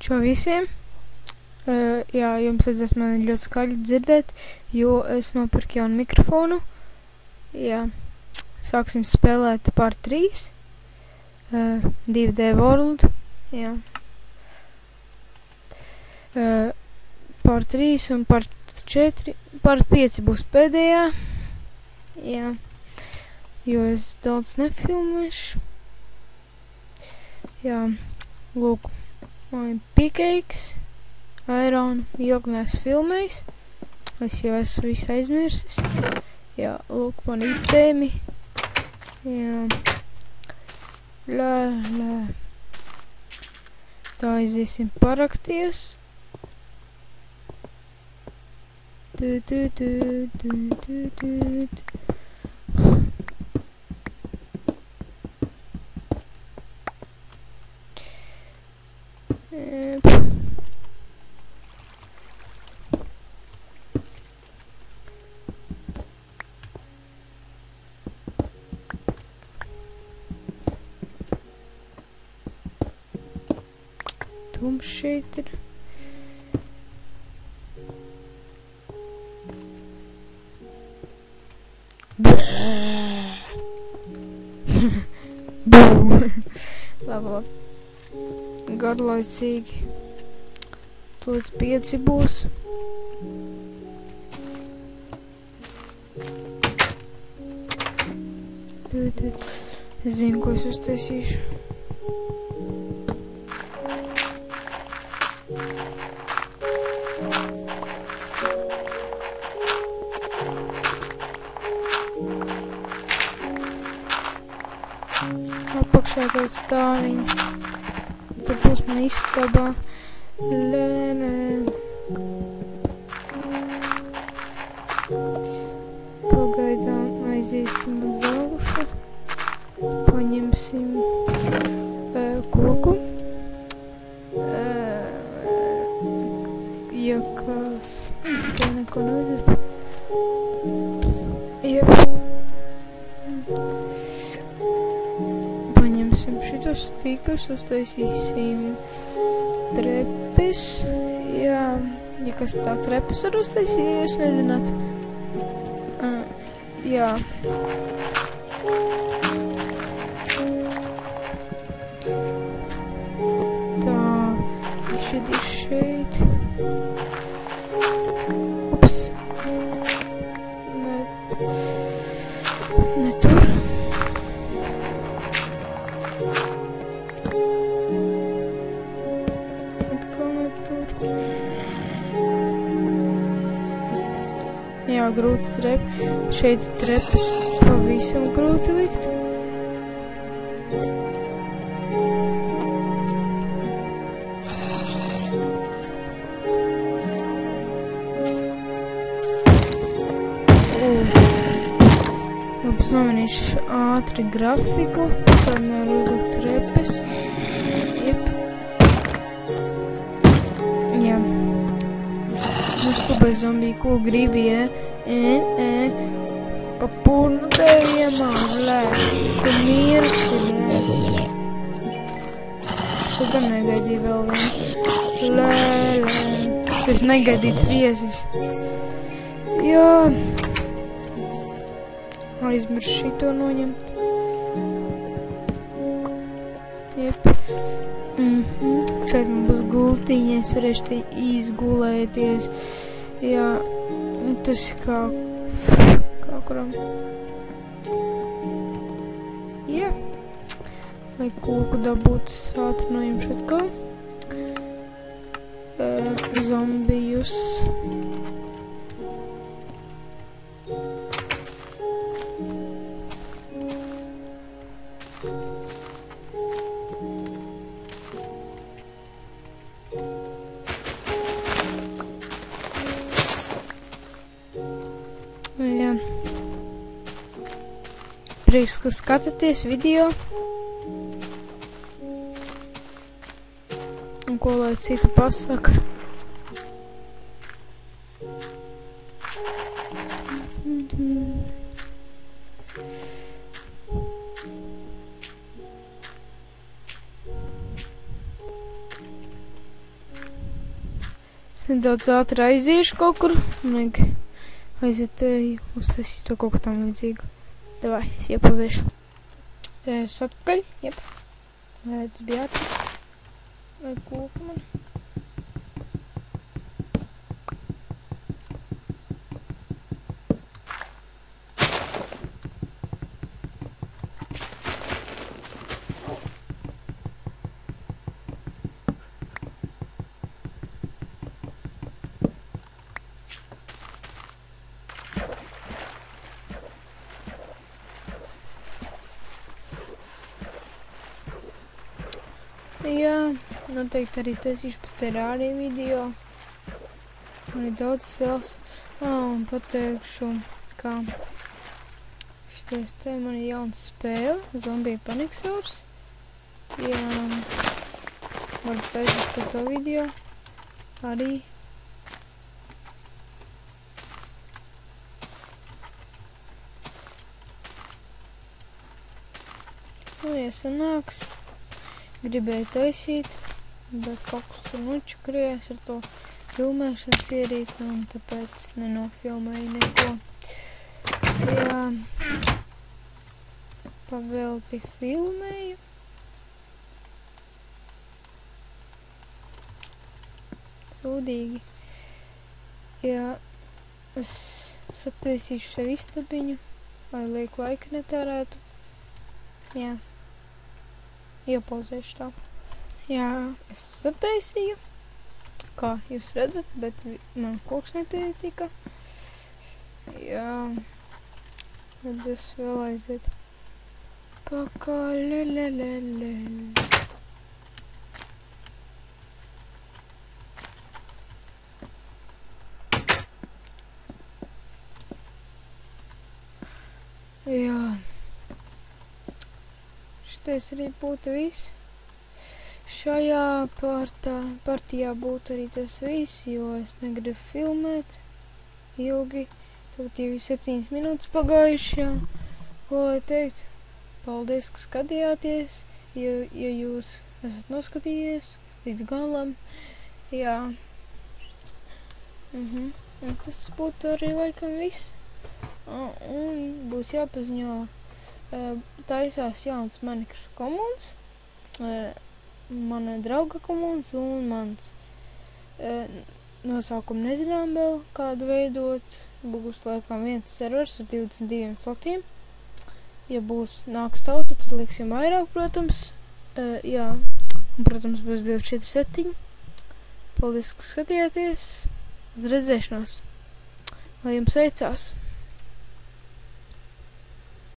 Čau visiem! Jā, jums redzēs mani ļoti skaļi dzirdēt, jo es nopirku jaunu mikrofonu. Jā, sāksim spēlēt part 3. 2D World. Jā. Part 3 un part 4. Part 5 būs pēdējā. Jā. Jo es daudz nefilmēšu. Jā. Lūk. Man pikeiks. Iron ilgi neesmu filmējis. Es jau esmu visu aizmirsis. Jā, lūk, man itēmi. Jā. Lā. Tā aiziesim parakties. Tums šeit ir. Labi. Garlaicīgi. Tūlīt 5 būs. Es zinu, ko es uztaisīšu. Apakšā tāds stāviņš. Tad būs man istabā. Lē. Pagaidām aiziesim uz augšu. Paņemsim koku. Jakās. Tikai neko nevajadzētu. Jep. Paņemsim šitos stīkus, uztaisīsim trepes. Jā, ja kas tā trepes var uztaisīt, ja jūs nezināt. Jā. Tā, šeit ir šeit. Ups. Ne tur. Atkal ne tur. Jā, grūts trep. Šeit trepes pavisam grūti likt. Labi, nomanīšu ātri grafiku. Tad nevar trepes. Jep. Jā. Stubai zombiju, ko gribi, ja? Papurnu tev iemāž, lē. Tu mirsi, lē. Tu gan negaidīji vēl vienu. Lē. Tas negaidīts viesis. Jā. Aizmirst šito noņemt. Jep. Šeit man būs gultiņa, es varēšu te izgulēties. Jā, tas ir kā kuram. Jā. Vai koku dabūt ātri noņemšu atkal. Zombijus. Jā. Prieks, ka skatāties video. Un ko lai citu pasaka. nedaudz ātri aiziešu kaut kur. Vajag aiziet uztaisīt to kaut ko tam līdzīgu. Davai, es iepozēšu. Es atpakaļ, jep. Vēdz bija ātri. Vai kūka man? Jā, noteikti arī taisīšu par terāriju video. Man ir daudz spēles. Un pateikšu, ka šitais te man ir jauns spēle, Zombie Panic Source. Jā, varu taisīt par to video arī. Ja sanāks. Gribēju taisīt, bet kaut kas tur nočakrējās ar to filmēšanas ierīci, un tāpēc nenofilmēju neko. Jā, pavelti filmēju. Sūdīgi. Jā, es sataisīšu sev istabiņu, lai liek laiku netērētu. Jā. Iepauzēšu tā. Jā, es sataisīju, kā jūs redzat, bet man koks netika. Jā, tad es vēl aiziet. Pakaļ, Jā. Šitais arī būtu viss. Šajā partijā būtu arī tas viss, jo es negribu filmēt ilgi. Tagad jau 7 minūtes pagājuši, jā. Ko lai teikt? Paldies, ka skatījāties. Ja jūs esat noskatījies līdz galam. Jā. Un tas būtu arī laikam viss. Un būs jāpaziņo. Taisās jauns Minecraft komuns, mana drauga komuns un mans. Nosaukumu nezinām vēl, kādu veidot. Būs laikam viens servers ar 22 slotiem. Ja nāks tauta, tad liksim vairāk, protams. Jā, un, protams, būs 247. Paldies, ka skatījāties. Uz redzēšanos. Lai jums veicās!